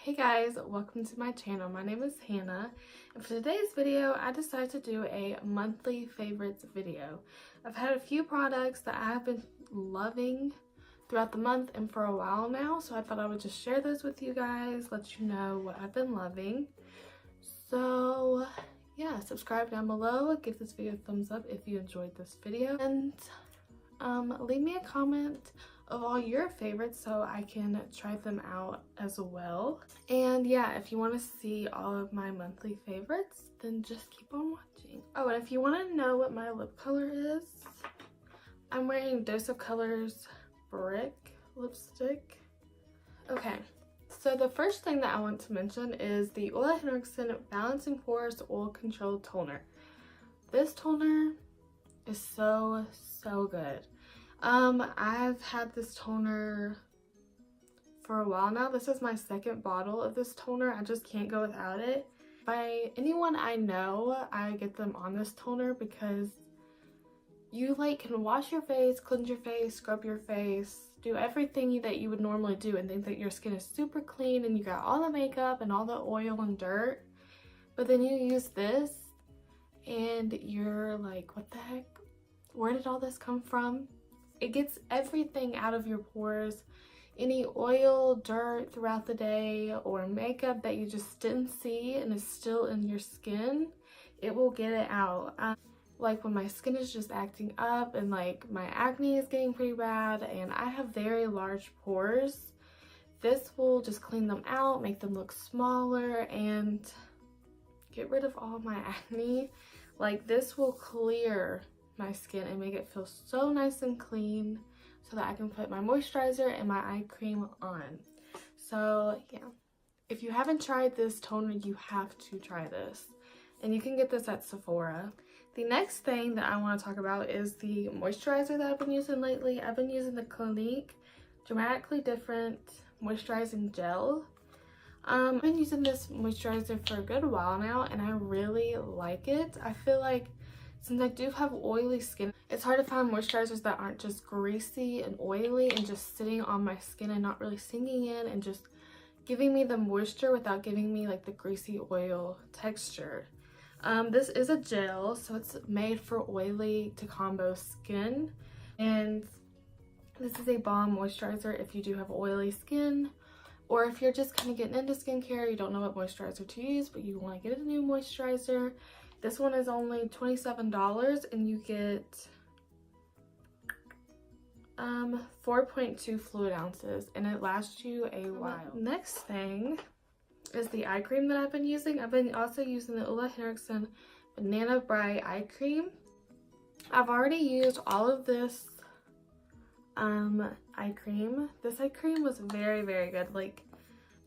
Hey guys, welcome to my channel. My name is Hannah, and for today's video I decided to do a monthly favorites video. I've had a few products that I have been loving throughout the month and for a while now, so I thought I would just share those with you guys, let you know what I've been loving. So yeah, subscribe down below, give this video a thumbs up if you enjoyed this video, and leave me a comment of all your favorites so I can try them out as well. And yeah, if you want to see all of my monthly favorites, then just keep on watching. Oh, and if you want to know what my lip color is, I'm wearing Dose of Colors Brick lipstick. Okay, so the first thing that I want to mention is the Ole Henriksen Balancing Pores Oil Control Toner. This toner is so good. I've had this toner for a while now. This is my second bottle of this toner. I just can't go without it. By anyone I know, I get them on this toner because you can wash your face, cleanse your face, scrub your face, do everything that you would normally do and think that your skin is super clean and you got all the makeup and all the oil and dirt. But then you use this and you're like, what the heck? Where did all this come from? It gets everything out of your pores. Any oil, dirt throughout the day, or makeup that you just didn't see and is still in your skin, it will get it out. Like when my skin is just acting up and like my acne is getting pretty bad and I have very large pores, this will just clean them out, make them look smaller, and get rid of all my acne. Like this will clear my skin and make it feel so nice and clean so that I can put my moisturizer and my eye cream on. So yeah, if you haven't tried this toner, you have to try this, and you can get this at Sephora. The next thing that I want to talk about is the moisturizer that I've been using lately. I've been using the Clinique Dramatically Different Moisturizing Gel. I've been using this moisturizer for a good while now and I really like it. I feel like since I do have oily skin, it's hard to find moisturizers that aren't just greasy and oily and just sitting on my skin and not really sinking in and just giving me the moisture without giving me like the greasy oil texture. This is a gel, so it's made for oily to combo skin, and this is a balm moisturizer if you do have oily skin, or if you're just kind of getting into skincare, you don't know what moisturizer to use but you want to get a new moisturizer. This one is only $27 and you get 4.2 fluid ounces and it lasts you a while. Next thing is the eye cream that I've been using. I've been also using the Ole Henriksen Banana Bright eye cream. I've already used all of this eye cream. This eye cream was very good. Like,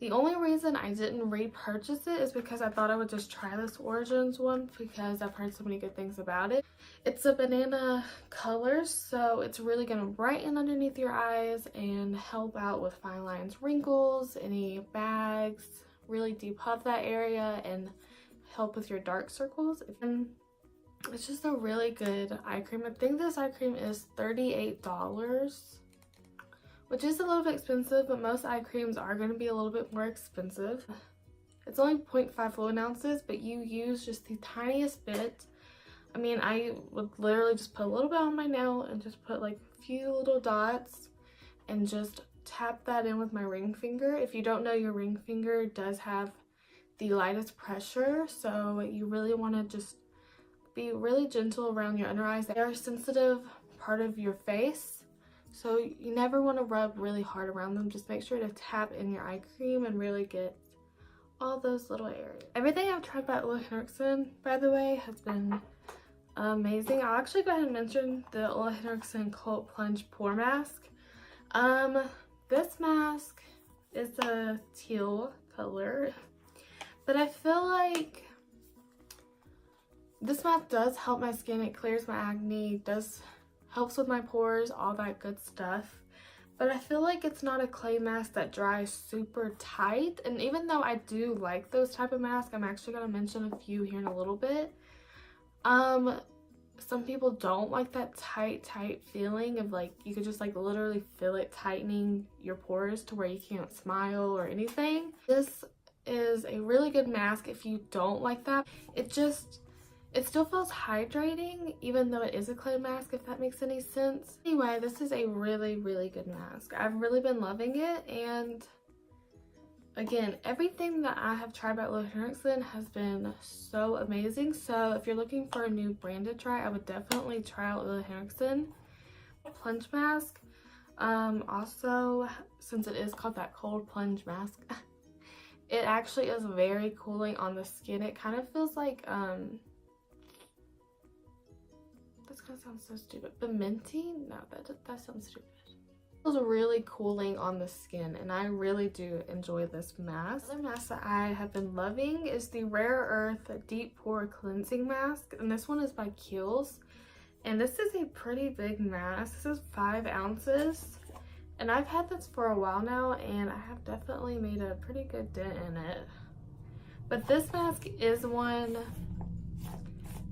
the only reason I didn't repurchase it is because I thought I would just try this Origins one because I've heard so many good things about it. It's a banana color, so it's really going to brighten underneath your eyes and help out with fine lines, wrinkles, any bags, really depuff that area and help with your dark circles. And it's just a really good eye cream. I think this eye cream is $38. Which is a little bit expensive, but most eye creams are going to be a little bit more expensive. It's only 0.5 fluid ounces, but you use just the tiniest bit. I mean, I would literally just put a little bit on my nail and just put like a few little dots and just tap that in with my ring finger. If you don't know, your ring finger does have the lightest pressure, so you really want to just be really gentle around your under eyes. They are a sensitive part of your face. So you never want to rub really hard around them. Just make sure to tap in your eye cream and really get all those little areas. Everything I've tried by Ole Henriksen, by the way, has been amazing. I'll actually go ahead and mention the Ole Henriksen Cult Plunge Pore Mask. This mask is a teal color, but I feel like this mask does help my skin. It clears my acne, helps with my pores, all that good stuff. But I feel like it's not a clay mask that dries super tight. And even though I do like those type of masks, I'm actually going to mention a few here in a little bit. some people don't like that tight feeling of like you could just like literally feel it tightening your pores to where you can't smile or anything. This is a really good mask if you don't like that. It still feels hydrating even though it is a clay mask, if that makes any sense. Anyway, this is a really good mask. I've really been loving it, and again, everything that I have tried by Ole Henriksen has been so amazing. So if you're looking for a new brand to try, I would definitely try out Ole Henriksen plunge mask. Also, since it is called that cold plunge mask, it actually is very cooling on the skin. It kind of feels like this kind of sounds so stupid, but minty? No, that sounds stupid. It feels really cooling on the skin, and I really do enjoy this mask. The other mask that I have been loving is the Rare Earth Deep Pore Cleansing Mask, and this one is by Kiehl's, and this is a pretty big mask. This is 5 ounces, and I've had this for a while now, and I have definitely made a pretty good dent in it. But this mask is one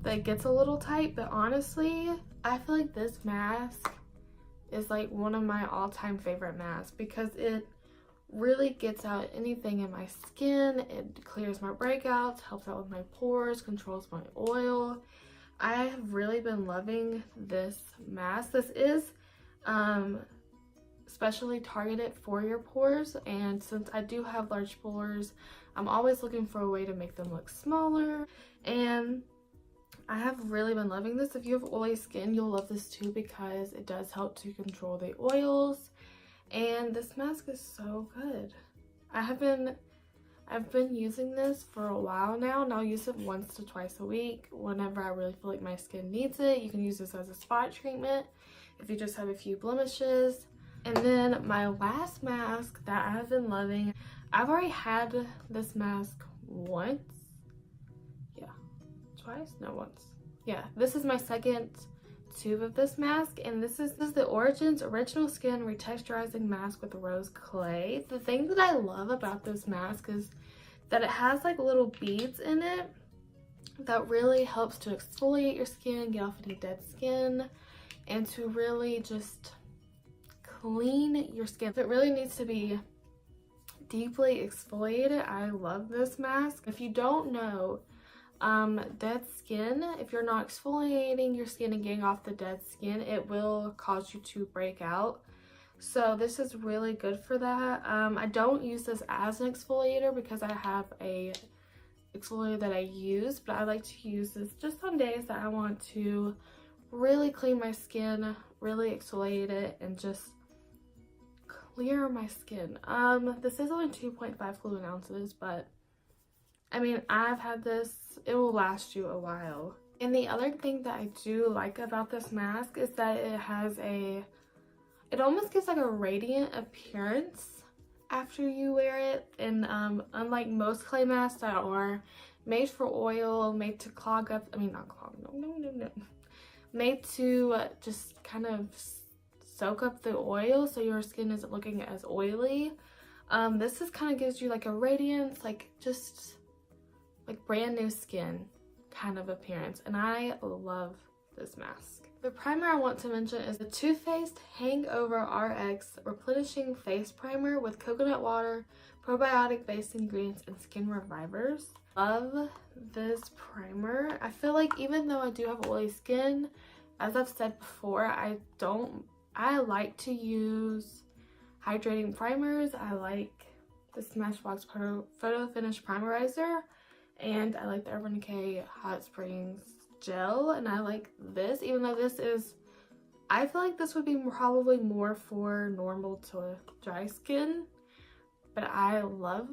that gets a little tight, but honestly, I feel like this mask is like one of my all-time favorite masks because it really gets out anything in my skin. It clears my breakouts, helps out with my pores, controls my oil. I have really been loving this mask. This is specially targeted for your pores, and since I do have large pores, I'm always looking for a way to make them look smaller, and I have really been loving this. If you have oily skin, you'll love this too because it does help to control the oils, and this mask is so good. I've been using this for a while now, and I'll use it once to twice a week whenever I really feel like my skin needs it. You can use this as a spot treatment if you just have a few blemishes. And then my last mask that I have been loving, I've already had this mask once. Twice? No, once. Yeah, this is my second tube of this mask, and this is the Origins Original Skin Retexturizing Mask with Rose Clay. The thing that I love about this mask is that it has like little beads in it that really helps to exfoliate your skin, get off any dead skin, and to really just clean your skin. It really needs to be deeply exfoliated. I love this mask. If you don't know, dead skin, if you're not exfoliating your skin and getting off the dead skin, it will cause you to break out. So this is really good for that. I don't use this as an exfoliator because I have a exfoliator that I use, but I like to use this just on days that I want to really clean my skin, really exfoliate it, and just clear my skin. This is only 2.5 fluid ounces, but I mean, I've had this, it will last you a while. And the other thing that I do like about this mask is that it almost gives like a radiant appearance after you wear it. And unlike most clay masks that are made for oil, made to clog up, I mean, not clog, no. Made to just kind of soak up the oil so your skin isn't looking as oily. This just kind of gives you like a radiance, like just like brand new skin kind of appearance, and I love this mask. The primer I want to mention is the Too Faced Hangover RX Replenishing Face Primer with coconut water, probiotic based ingredients, and skin revivers. Love this primer. I feel like even though I do have oily skin, as I've said before, I like to use hydrating primers. I like the Smashbox Photo Finish Primerizer, and I like the Urban Decay Hot Springs Gel, and I like this, even though this is, I feel like this would be probably more for normal to dry skin, but I love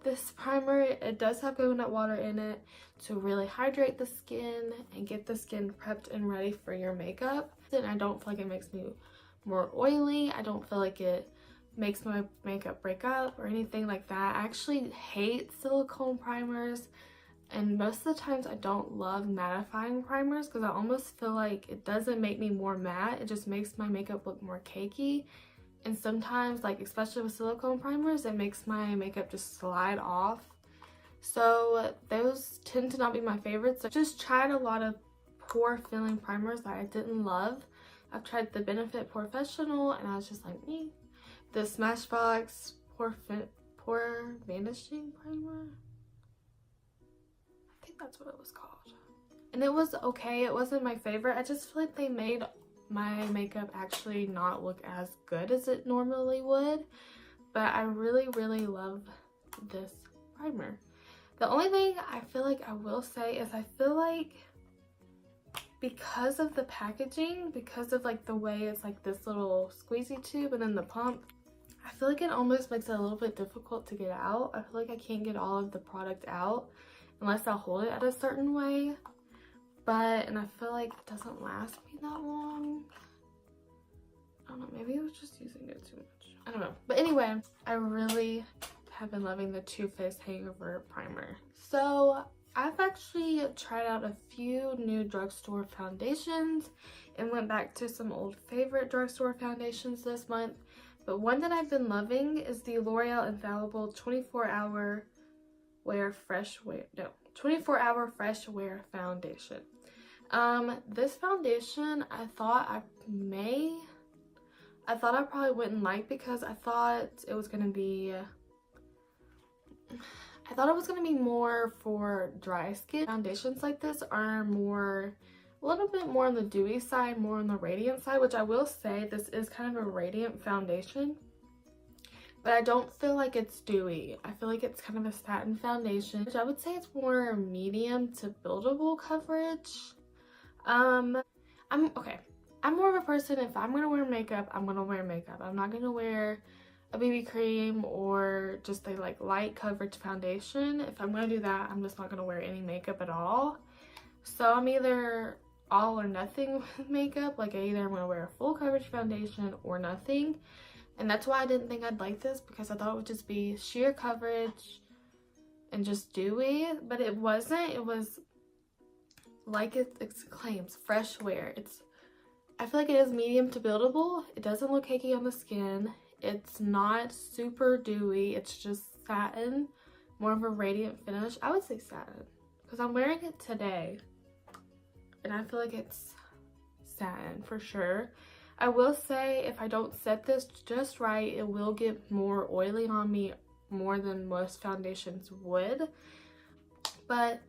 this primer. It does have coconut water in it to really hydrate the skin and get the skin prepped and ready for your makeup. And I don't feel like it makes me more oily. I don't feel like it makes my makeup break up or anything like that. I actually hate silicone primers, and most of the times I don't love mattifying primers because I almost feel like it doesn't make me more matte, it just makes my makeup look more cakey. And sometimes, like especially with silicone primers, it makes my makeup just slide off. So those tend to not be my favorites. I just tried a lot of pore filling primers that I didn't love. I've tried the Benefit Professional and I was just like, me. The Smashbox Pore Vanishing Primer. I think that's what it was called. And it was okay. It wasn't my favorite. I just feel like they made my makeup actually not look as good as it normally would. But I really, really love this primer. The only thing I feel like I will say is I feel like because of the packaging, because of like the way it's like this little squeezy tube and then the pump, I feel like it almost makes it a little bit difficult to get out. I feel like I can't get all of the product out unless I hold it at a certain way. And I feel like it doesn't last me that long. I don't know, maybe I was just using it too much. I don't know. But anyway, I really have been loving the Too Faced Hangover Primer. So I've actually tried out a few new drugstore foundations and went back to some old favorite drugstore foundations this month. But one that I've been loving is the L'Oreal Infallible 24-hour Fresh Wear Foundation. This foundation I thought I probably wouldn't like because I thought it was gonna be more for dry skin. Foundations like this are a little bit more on the dewy side, more on the radiant side, which I will say this is kind of a radiant foundation. But I don't feel like it's dewy. I feel like it's kind of a satin foundation, which I would say it's more medium to buildable coverage. I'm more of a person, if I'm gonna wear makeup, I'm gonna wear makeup. I'm not gonna wear a BB cream or just a like light coverage foundation. If I'm gonna do that, I'm just not gonna wear any makeup at all. So I'm either all or nothing with makeup. Like either I'm gonna wear a full coverage foundation or nothing. And that's why I didn't think I'd like this, because I thought it would just be sheer coverage and just dewy, but it wasn't. It was like it claims, fresh wear. I feel like it is medium to buildable. It doesn't look cakey on the skin. It's not super dewy. It's just satin, more of a radiant finish. I would say satin because I'm wearing it today and I feel like it's satin for sure. I will say if I don't set this just right, it will get more oily on me more than most foundations would. But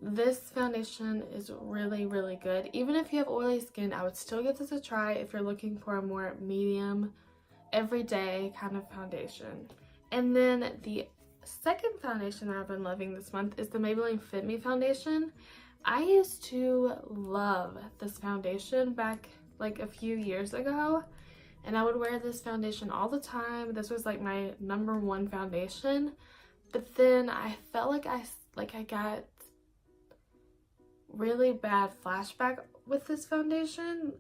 this foundation is really, really good. Even if you have oily skin, I would still give this a try if you're looking for a more medium, everyday kind of foundation. And then the second foundation that I've been loving this month is the Maybelline Fit Me foundation. I used to love this foundation back like a few years ago, and I would wear this foundation all the time. This was like my #1 foundation. But then I felt like I got really bad flashback with this foundation.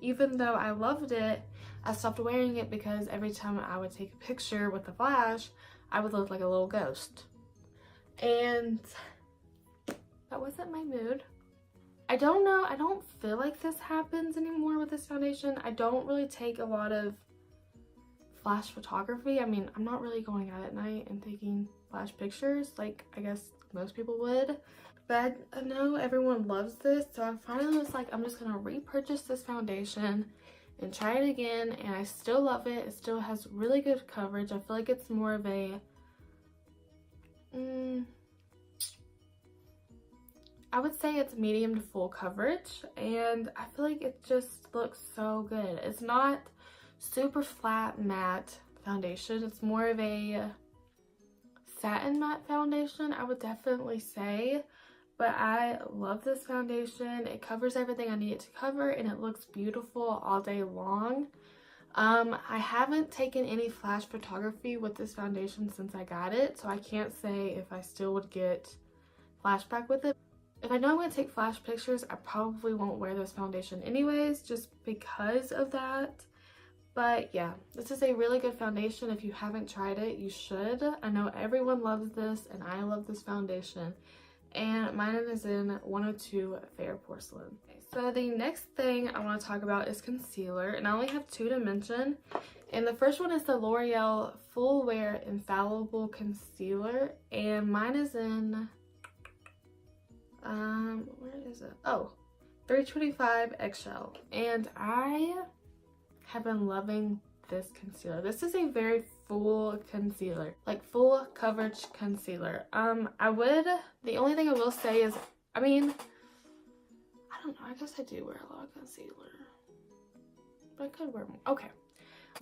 Even though I loved it, I stopped wearing it because every time I would take a picture with the flash, I would look like a little ghost. And that wasn't my mood. I don't know, I don't feel like this happens anymore with this foundation. I don't really take a lot of flash photography. I mean, I'm not really going out at night and taking flash pictures like I guess most people would. But I know everyone loves this, so I finally was like, I'm just gonna repurchase this foundation and try it again, and I still love it. It still has really good coverage. I feel like it's more of a I would say it's medium to full coverage, and I feel like it just looks so good. It's not super flat matte foundation. It's more of a satin matte foundation, I would definitely say. But I love this foundation. It covers everything I need it to cover, and it looks beautiful all day long. I haven't taken any flash photography with this foundation since I got it, so I can't say if I still would get flashback with it. If I know I'm going to take flash pictures, I probably won't wear this foundation anyways, just because of that. But yeah, this is a really good foundation. If you haven't tried it, you should. I know everyone loves this, and I love this foundation. And mine is in 102 Fair Porcelain. Okay, so the next thing I want to talk about is concealer, and I only have 2 to mention. And the first one is the L'Oreal Full Wear Infallible Concealer, and mine is in Where is it? Oh, 325 eggshell. And I have been loving this concealer. This is a very full concealer, like full coverage concealer. The only thing I will say is, I mean, I don't know, I guess I do wear a lot of concealer, but I could wear more. Okay.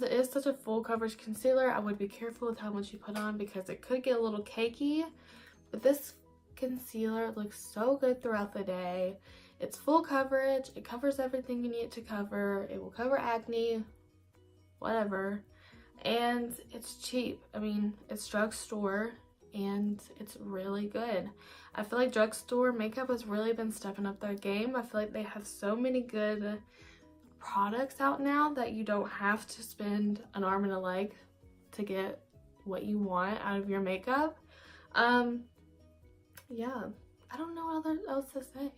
It is such a full coverage concealer. I would be careful with how much you put on because it could get a little cakey, but this concealer looks so good throughout the day. It's full coverage. It covers everything you need it to cover. It will cover acne, whatever, and it's cheap. I mean, it's drugstore and it's really good. I feel like drugstore makeup has really been stepping up their game. I feel like they have so many good products out now that you don't have to spend an arm and a leg to get what you want out of your makeup. Yeah, I don't know what else to say.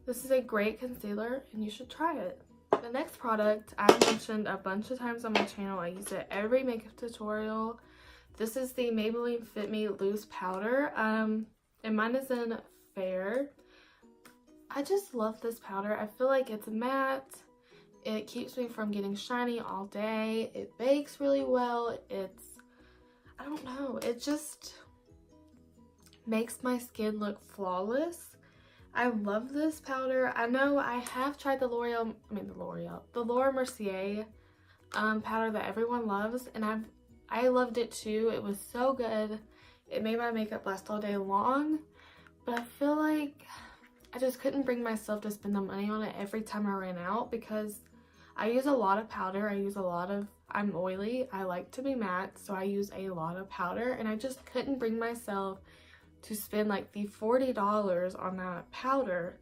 This is a great concealer and you should try it. The next product I've mentioned a bunch of times on my channel. I use it every makeup tutorial. This is the Maybelline Fit Me Loose Powder, and mine is in Fair. I just love this powder. I feel like it's matte. It keeps me from getting shiny all day. It bakes really well. I don't know, it just makes my skin look flawless. I love this powder. I know I have tried the Laura Mercier powder that everyone loves, and I loved it too. It was so good. It made my makeup last all day long, but I feel like I just couldn't bring myself to spend the money on it every time I ran out because I use a lot of powder. I'm oily. I like to be matte, so I use a lot of powder, and I just couldn't bring myself to spend like the $40 on that powder.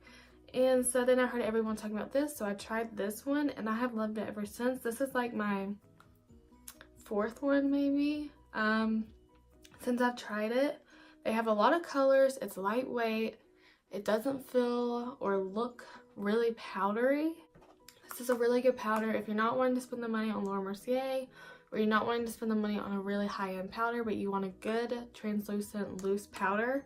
And so then I heard everyone talking about this, so I tried this one and I have loved it ever since. This is like my fourth one maybe since I've tried it. They have a lot of colors. It's lightweight. It doesn't feel or look really powdery. This is a really good powder if you're not wanting to spend the money on Laura Mercier, or you're not wanting to spend the money on a really high-end powder, but you want a good translucent loose powder.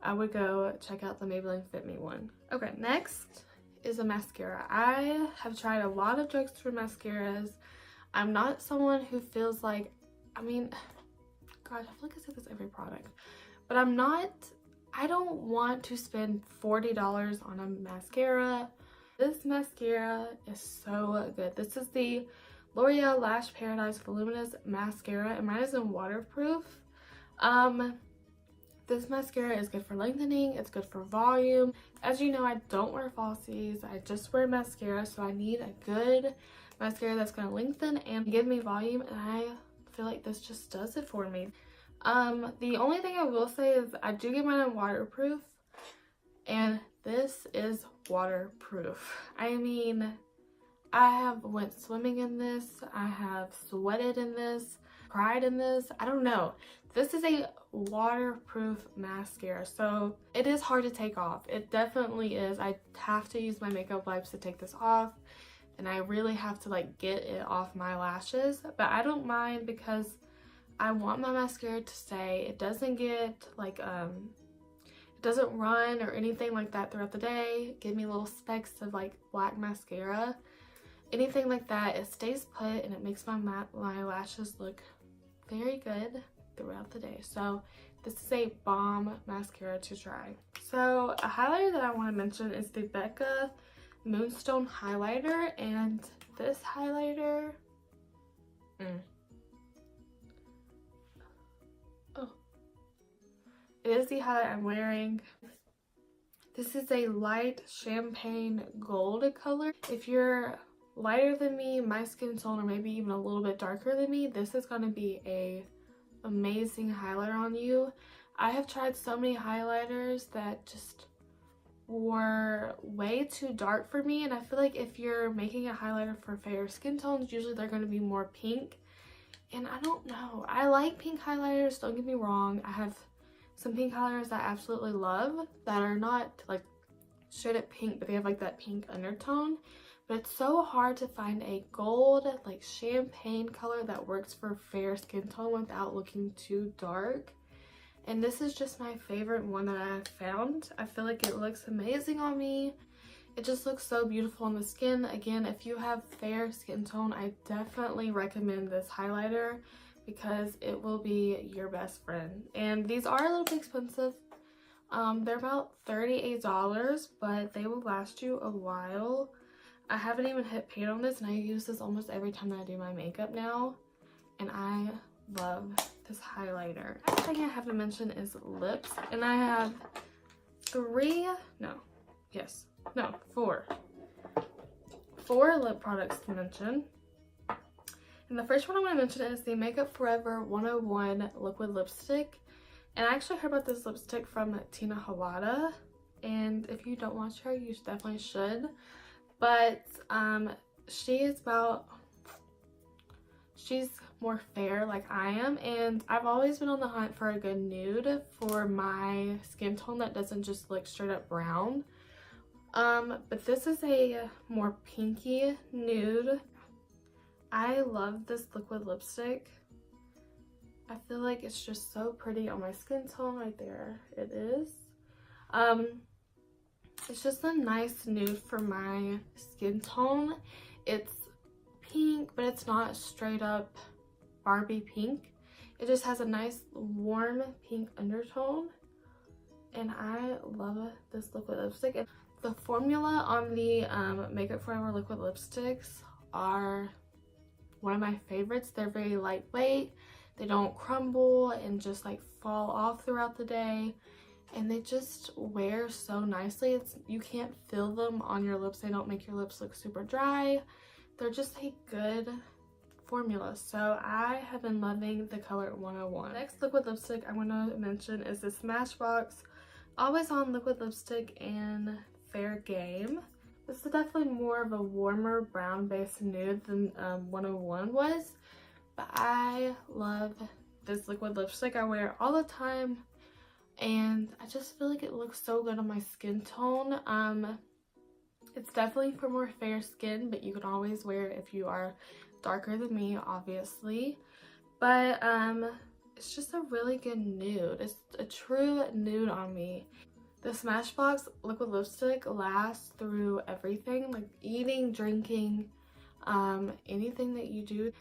I would go check out the Maybelline Fit Me one. Okay, next is a mascara. I have tried a lot of drugstore mascaras. I'm not someone who feels like, I mean, God, I feel like I say this every product, but I don't want to spend $40 on a mascara. This mascara is so good. This is the L'Oreal Lash Paradise Voluminous Mascara, and mine is in waterproof. This mascara is good for lengthening. It's good for volume. As you know, I don't wear falsies. I just wear mascara, so I need a good mascara that's going to lengthen and give me volume, and I feel like this just does it for me. The only thing I will say is I do get mine in waterproof, and this is waterproof. I mean, I have went swimming in this, I have sweated in this, cried in this, I don't know. This is a waterproof mascara, so it is hard to take off. It definitely is. I have to use my makeup wipes to take this off, and I really have to like get it off my lashes, but I don't mind because I want my mascara to stay. It doesn't get like it doesn't run or anything like that throughout the day, give me little specks of like black mascara, anything like that. It stays put and it makes my lashes look very good throughout the day. So this is a bomb mascara to try. So a highlighter that I want to mention is the Becca Moonstone highlighter, and this highlighter it is the highlight I'm wearing. This is a light champagne gold color. If you're lighter than me, my skin tone, or maybe even a little bit darker than me, this is going to be a amazing highlighter on you. I have tried so many highlighters that just were way too dark for me, and I feel like if you're making a highlighter for fair skin tones, usually they're going to be more pink, and I don't know. I like pink highlighters, don't get me wrong. I have some pink highlighters that I absolutely love that are not like straight up pink, but they have like that pink undertone. But it's so hard to find a gold, like champagne color that works for fair skin tone without looking too dark. And this is just my favorite one that I have found. I feel like it looks amazing on me. It just looks so beautiful on the skin. Again, if you have fair skin tone, I definitely recommend this highlighter because it will be your best friend. And these are a little bit expensive. They're about $38, but they will last you a while. I haven't even hit paint on this, and I use this almost every time that I do my makeup now. And I love this highlighter. Next thing I have to mention is lips. And I have four lip products to mention. And the first one I want to mention is the Makeup Forever 101 Liquid Lipstick. And I actually heard about this lipstick from Tina Hawada. And if you don't watch her, you definitely should. But she's more fair like I am. And I've always been on the hunt for a good nude for my skin tone that doesn't just look straight up brown. But this is a more pinky nude. I love this liquid lipstick. I feel like it's just so pretty on my skin tone. Right there it is. It's just a nice nude for my skin tone. It's pink, but it's not straight up Barbie pink. It just has a nice warm pink undertone, and I love this liquid lipstick. The formula on the Makeup Forever liquid lipsticks are one of my favorites. They're very lightweight. They don't crumble and just like fall off throughout the day, and they just wear so nicely. You can't feel them on your lips. They don't make your lips look super dry. They're just a good formula. So I have been loving the color 101. Next liquid lipstick I want to mention is the Smashbox Always On Liquid Lipstick in Fair Game. This is definitely more of a warmer brown based nude than 101 was, but I love this liquid lipstick. I wear it all the time, and I just feel like it looks so good on my skin tone. It's definitely for more fair skin, but you can always wear it if you are darker than me, obviously. But it's just a really good nude. It's a true nude on me. The Smashbox liquid lipstick lasts through everything, like eating, drinking, anything that you do.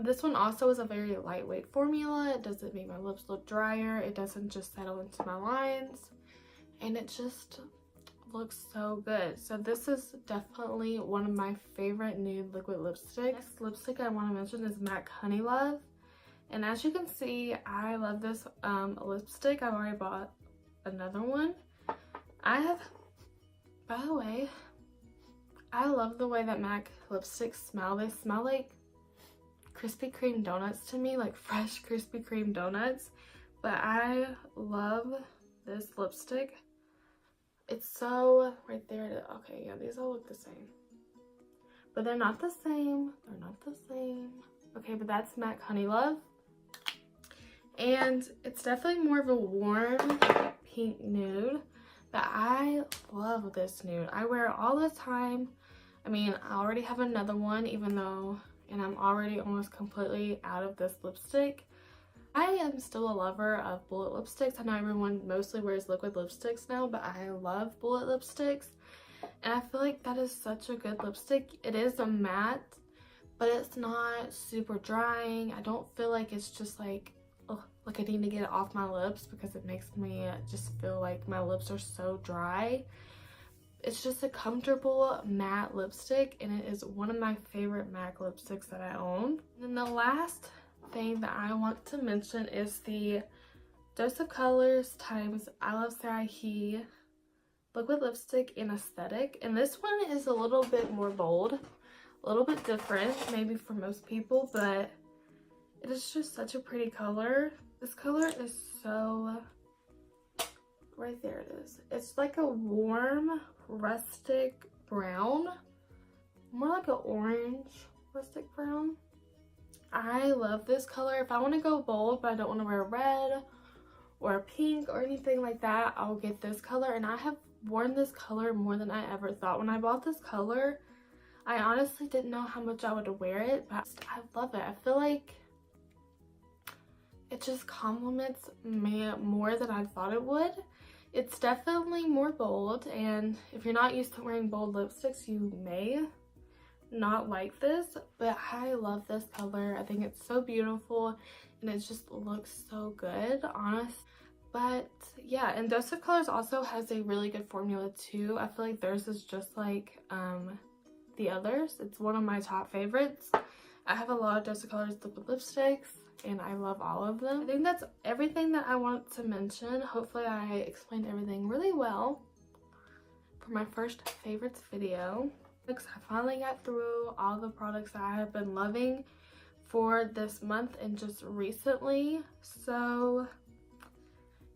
This one also is a very lightweight formula. It doesn't make my lips look drier. It doesn't just settle into my lines, and it just looks so good. So this is definitely one of my favorite nude liquid lipsticks. Next lipstick I want to mention is MAC Honey Love, and as you can see, I love this lipstick. I've already bought another one. By the way, I love the way that MAC lipsticks smell. They smell like Krispy Kreme donuts to me, like fresh Krispy Kreme donuts. But I love this lipstick. It's so, right there, okay, yeah, these all look the same. But they're not the same, they're not the same. Okay, but that's MAC Honey Love. And it's definitely more of a warm pink nude, but I love this nude. I wear it all the time. I mean, I already have another one, even though, and I'm already almost completely out of this lipstick. I am still a lover of bullet lipsticks. I know everyone mostly wears liquid lipsticks now, but I love bullet lipsticks. And I feel like that is such a good lipstick. It is a matte, but it's not super drying. I don't feel like it's just like, oh, like I need to get it off my lips, because it makes me just feel like my lips are so dry. It's just a comfortable matte lipstick, and it is one of my favorite MAC lipsticks that I own. And then the last thing that I want to mention is the Dose of Colors times I Love Sarahi liquid lipstick in Aesthetic. And this one is a little bit more bold, a little bit different maybe for most people, but it is just such a pretty color. This color is so, right there it is. It's like a warm rustic brown, more like an orange rustic brown. I love this color. If I want to go bold but I don't want to wear red or pink or anything like that, I'll get this color. And I have worn this color more than I ever thought. When I bought this color, I honestly didn't know how much I would wear it, but I love it. I feel like it just complements me more than I thought it would. It's definitely more bold, and if you're not used to wearing bold lipsticks, you may not like this, but I love this color. I think it's so beautiful and it just looks so good, honest. But yeah, and Dose of Colors also has a really good formula too. I feel like theirs is just like the others. It's one of my top favorites. I have a lot of Dose of Colors liquid lipsticks and I love all of them. I think that's everything that I want to mention. Hopefully I explained everything really well for my first favorites video. I finally got through all the products that I have been loving for this month and just recently. So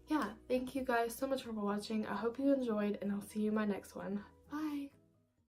yeah, thank you guys so much for watching. I hope you enjoyed and I'll see you in my next one. Bye!